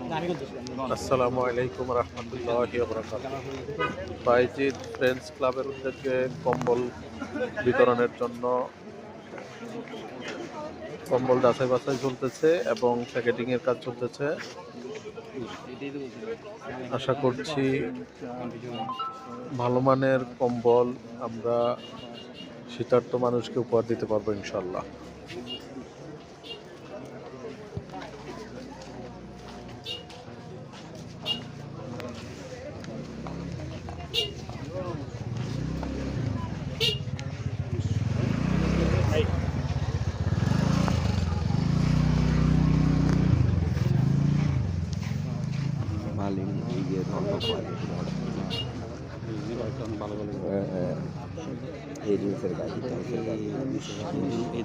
আসসালামু আলাইকুম রহমতুল্লাহি ওয়া বারাকাতুহু। বাইজিদ ফ্রেন্ডস ক্লাবের উদ্যোগে কম্বল বিতরণের জন্য কম্বল যাচাই বাছাই চলতেছে এবং প্যাকেটিং এর কাজ চলতেছে। আশা করছি ভালো মানের কম্বল আমরা শীতার্ত মানুষকে উপহার দিতে পারবো ইনশাল্লাহ। maling iya tonton maling এই জিনিসের গাড়ি এই